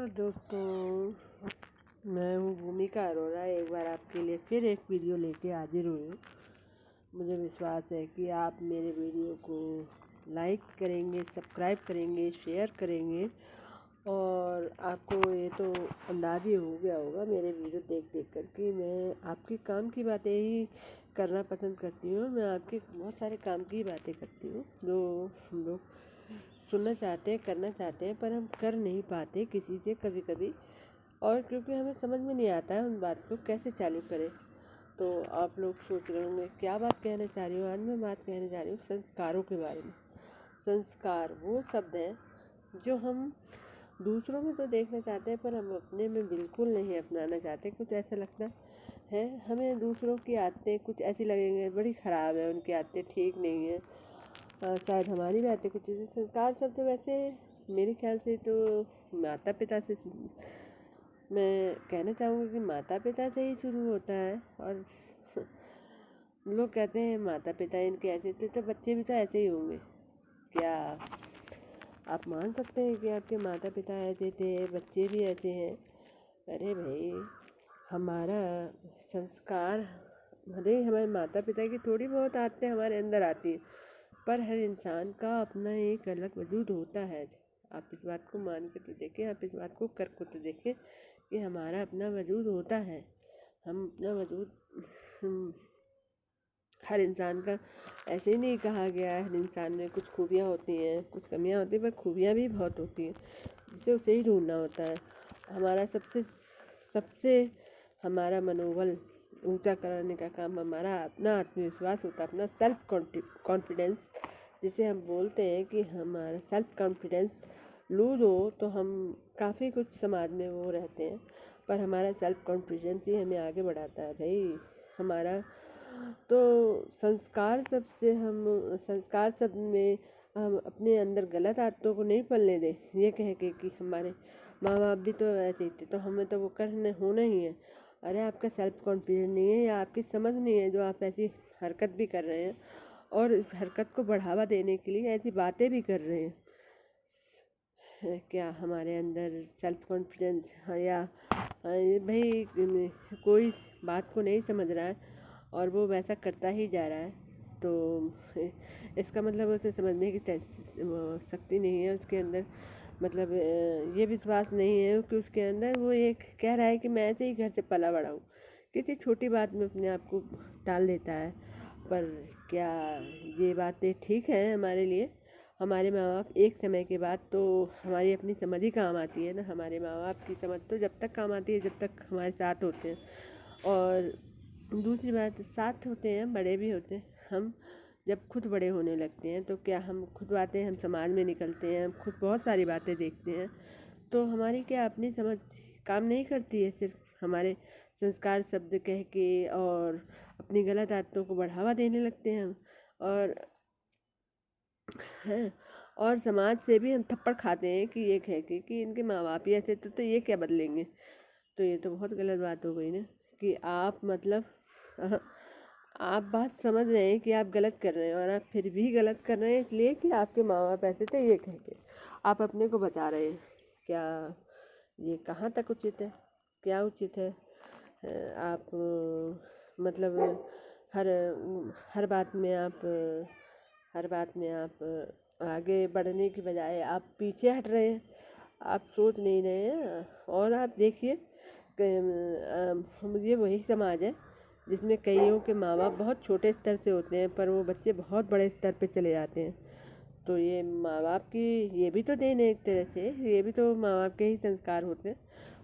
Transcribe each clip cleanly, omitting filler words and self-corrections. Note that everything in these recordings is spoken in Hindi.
नमस्कार दोस्तों, मैं हूँ भूमिका अरोरा। एक बार आपके लिए फिर एक वीडियो लेके हाजिर हुई हूँ। मुझे विश्वास है कि आप मेरे वीडियो को लाइक करेंगे, सब्सक्राइब करेंगे, शेयर करेंगे और आपको ये तो अंदाज़ ही हो गया होगा मेरे वीडियो देख देख कर कि मैं आपके काम की बातें ही करना पसंद करती हूँ। मैं आपके बहुत सारे काम की बातें करती हूँ जो हम लोग सुनना चाहते हैं, करना चाहते हैं, पर हम कर नहीं पाते किसी से कभी कभी, और क्योंकि हमें समझ में नहीं आता है उन बात को कैसे चालू करें। तो आप लोग सोच रहे होंगे क्या बात कहना चाह रही हूँ। आज मैं बात कहने जा रही हूँ संस्कारों के बारे में। संस्कार वो शब्द है जो हम दूसरों में तो देखना चाहते हैं पर हम अपने में बिल्कुल नहीं अपनाना चाहते। कुछ ऐसा लगता है हमें दूसरों की आदतें कुछ ऐसी लगेंगे बड़ी ख़राब है, उनकी आदतें ठीक नहीं है, शायद हमारी बातें कुछ जैसे। संस्कार शब्द वैसे मेरे ख्याल से तो माता पिता से मैं कहना चाहूँगी कि माता पिता से ही शुरू होता है। और लोग कहते हैं माता पिता इनके ऐसे थे तो बच्चे भी तो ऐसे ही होंगे। क्या आप मान सकते हैं कि आपके माता पिता ऐसे थे, बच्चे भी ऐसे हैं? अरे भाई, हमारा संस्कार भले ही हमारे माता पिता की थोड़ी बहुत आदतें हमारे अंदर आती हैं, पर हर इंसान का अपना एक अलग वजूद होता है। आप इस बात को मान के तो देखें, आप इस बात को कर को तो देखें कि हमारा अपना वजूद होता है। हम अपना वजूद हर इंसान का ऐसे ही नहीं कहा गया है। हर इंसान में कुछ खूबियाँ होती हैं, कुछ कमियाँ होती हैं, पर खूबियाँ भी बहुत होती हैं जिसे उसे ही ढूंढना होता है। हमारा सबसे सबसे हमारा मनोबल ऊंचा कराने का काम हमारा अपना आत्मविश्वास होता है, अपना सेल्फ कॉन्फिडेंस, जिसे हम बोलते हैं कि हमारा सेल्फ कॉन्फिडेंस लूज हो तो हम काफ़ी कुछ समाज में वो रहते हैं, पर हमारा सेल्फ कॉन्फिडेंस ही हमें आगे बढ़ाता है भाई। हमारा तो संस्कार शब्द में हम अपने अंदर गलत आदतों को नहीं पलने दें, ये कह के कि हमारे माँ बाप भी तो ऐसे ही थे तो हमें तो वो करने होना ही है। अरे आपका सेल्फ कॉन्फिडेंस नहीं है या आपकी समझ नहीं है जो आप ऐसी हरकत भी कर रहे हैं और इस हरकत को बढ़ावा देने के लिए ऐसी बातें भी कर रहे हैं। क्या हमारे अंदर सेल्फ कॉन्फिडेंस या भाई कोई बात को नहीं समझ रहा है और वो वैसा करता ही जा रहा है, तो इसका मतलब उसे समझने की शक्ति नहीं है उसके अंदर। मतलब ये विश्वास नहीं है कि उसके अंदर वो एक कह रहा है कि मैं ऐसे ही घर से पला बड़ा हूँ। किसी छोटी बात में अपने आप को टाल देता है। पर क्या ये बातें ठीक है हमारे लिए? हमारे माँ बाप एक समय के बाद तो हमारी अपनी समझ ही काम आती है ना। हमारे माँ बाप की समझ तो जब तक काम आती है जब तक हमारे साथ होते हैं। और दूसरी बात, साथ होते हैं, बड़े भी होते हैं। हम जब खुद बड़े होने लगते हैं तो क्या हम खुद बातें, हम समाज में निकलते हैं, हम खुद बहुत सारी बातें देखते हैं, तो हमारी क्या अपनी समझ काम नहीं करती है? सिर्फ हमारे संस्कार शब्द कह के और अपनी गलत आदतों को बढ़ावा देने लगते हैं हम। और हैं, और समाज से भी हम थप्पड़ खाते हैं कि ये कह के कि इनके माँ बाप ही ऐसे तो ये क्या बदलेंगे। तो ये तो बहुत गलत बात हो गई ना कि आप मतलब आप बात समझ रहे हैं कि आप गलत कर रहे हैं और आप फिर भी गलत कर रहे हैं इसलिए कि आपके माँ बाप ऐसे थे ये कह के आप अपने को बचा रहे हैं। क्या ये कहाँ तक उचित है? क्या उचित है? आप मतलब हर हर बात में आप हर बात में आप आगे बढ़ने की बजाय आप पीछे हट रहे हैं, आप सोच नहीं रहे हैं। और आप देखिए ये वही समाज है जिसमें कईयों के माँ बाप बहुत छोटे स्तर से होते हैं पर वो बच्चे बहुत बड़े स्तर पे चले जाते हैं। तो ये माँ बाप की ये भी तो देन है एक तरह से, ये भी तो माँ बाप के ही संस्कार होते हैं।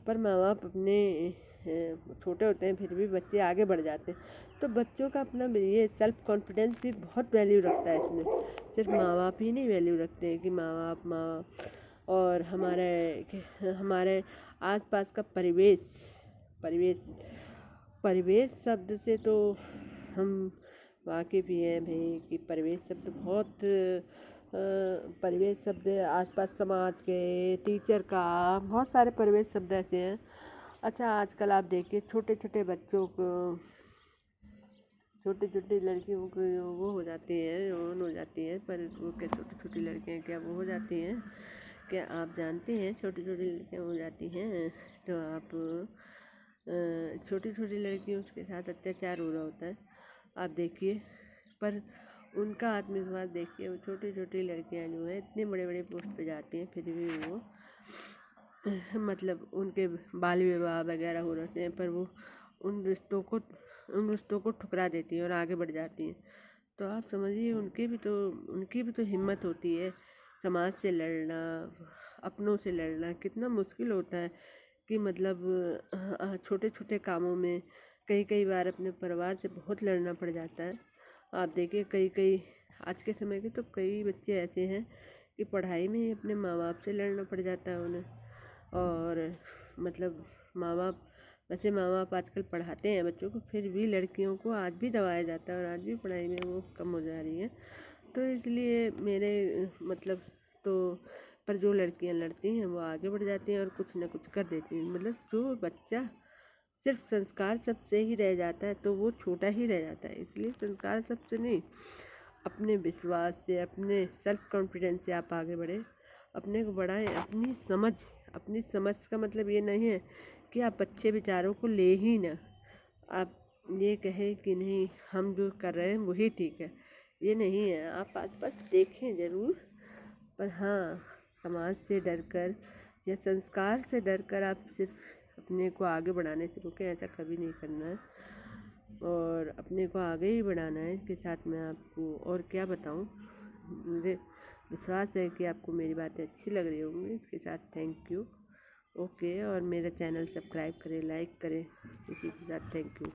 पर माँ बाप अपने छोटे होते हैं फिर भी बच्चे आगे बढ़ जाते हैं। तो बच्चों का अपना ये सेल्फ कॉन्फिडेंस भी बहुत वैल्यू रखता है इसमें। सिर्फ माँ बाप ही नहीं वैल्यू रखते हैं कि माँ और हमारे आसपास का परिवेश परिवेश परिवेश शब्द से तो हम वाकिफ़ ही हैं भाई कि परिवेश शब्द बहुत परिवेश शब्द आसपास समाज के, टीचर का, बहुत सारे परिवेश शब्द ऐसे हैं। अच्छा, आजकल आप देखिए छोटे छोटे बच्चों को, छोटी छोटी लड़कियों को वो हो जाती है, यौन हो जाती है, पर वो क्या छोटी छोटी लड़कियाँ क्या वो हो जाती हैं क्या आप जानते हैं छोटी छोटी लड़कियाँ हो जाती हैं तो आप छोटी छोटी लड़कियों के साथ अत्याचार हो रहा होता है, आप देखिए। पर उनका आत्मविश्वास देखिए, वो छोटी छोटी लड़कियां जो है इतने बड़े बड़े पोस्ट पे जाती हैं फिर भी वो मतलब उनके बाल विवाह वगैरह हो रहे हैं, पर वो उन रिश्तों को ठुकरा देती हैं और आगे बढ़ जाती हैं। तो आप समझिए उनकी भी तो हिम्मत होती है। समाज से लड़ना, अपनों से लड़ना कितना मुश्किल होता है कि मतलब छोटे छोटे कामों में कई कई बार अपने परिवार से बहुत लड़ना पड़ जाता है। आप देखिए कई आज के समय के तो कई बच्चे ऐसे हैं कि पढ़ाई में ही अपने माँ बाप से लड़ना पड़ जाता है उन्हें। और मतलब वैसे माँ बाप आजकल पढ़ाते हैं बच्चों को, फिर भी लड़कियों को आज भी दबाया जाता है और आज भी पढ़ाई में वो कम हो जा रही है। तो इसलिए मेरे मतलब तो पर जो लड़कियां लड़ती हैं वो आगे बढ़ जाती हैं और कुछ ना कुछ कर देती हैं। मतलब जो बच्चा सिर्फ संस्कार सबसे ही रह जाता है तो वो छोटा ही रह जाता है। इसलिए संस्कार सबसे नहीं, अपने विश्वास से, अपने सेल्फ कॉन्फिडेंस से आप आगे बढ़ें, अपने को बढ़ाएं। अपनी समझ का मतलब ये नहीं है कि आप अच्छे विचारों को ले ही ना, आप ये कहें कि नहीं हम जो कर रहे हैं वही ठीक है, ये नहीं है। आप आस पास देखें ज़रूर, पर हाँ, समाज से डरकर या संस्कार से डरकर आप सिर्फ अपने को आगे बढ़ाने से रुकें, ऐसा कभी नहीं करना है। और अपने को आगे ही बढ़ाना है। इसके साथ मैं आपको और क्या बताऊं, मुझे विश्वास है कि आपको मेरी बातें अच्छी लग रही होंगी। इसके साथ थैंक यू। ओके, और मेरा चैनल सब्सक्राइब करें, लाइक करें। इसी के साथ थैंक यू।